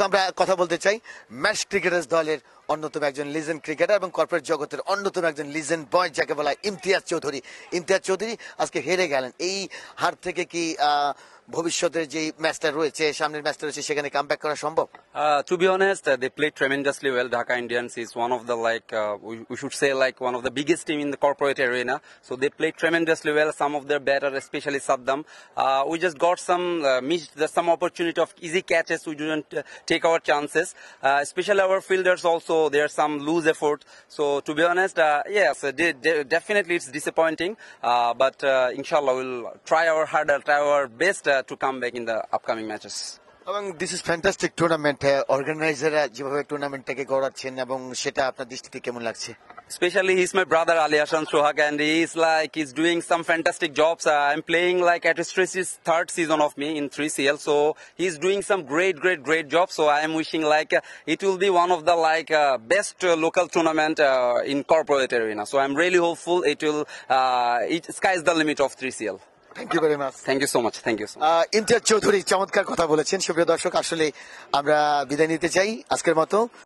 আমরা কথা বলতে চাই ম্যাচ ক্রিকেটার্স দলের অন্যতম একজন লিজেন্ড ক্রিকেটার এবং কর্পোরেট জগতের অন্যতম একজন লিজেন্ড বয় যাকে বলা হয় ইমতিয়াজ চৌধুরী। ইমতিয়াজ চৌধুরী আজকে হেরে গেলেন, এই হার থেকে কি ভবিষ্যতের যে ম্যাচটা রয়েছে, সামনের ম্যাচটা রয়েছে, সেখানে কামব্যাক করা সম্ভব? To be honest, they played tremendously well. Dhaka Indians is one of the we should say one of the biggest team in the corporate arena. So they played tremendously well. Some of their batter, especially Saddam, we just got missed some opportunity of easy catches. We didn't take our chances. Especially our fielders also, there's some loose effort. So to be honest, yes, definitely it's disappointing. But inshallah, we'll try our hardest, try our best to come back in the upcoming matches. এবং this is fantastic tournament, অর্গানাইজাররা যেভাবে টুর্নামেন্টটাকে গড়াচ্ছেন এবং সেটা আপনার দৃষ্টিতে কেমন লাগছে? Especially he's my brother Ali Hassan Sohag, and he's doing some fantastic jobs. I'm playing at his third season of me in 3CL, so he's doing some great jobs. So I am wishing it will be one of the best local tournament in corporate arena. So I'm really hopeful it will. Sky's the limit of 3CL. Thank you very much. Thank you so much. Thank you so much. Imtiaz Chowdhury চমৎকার কথা বলেছেন। সুপ্রিয় দর্শক, আসলে আমরা বিদায় নিতে চাই আজকের মতো।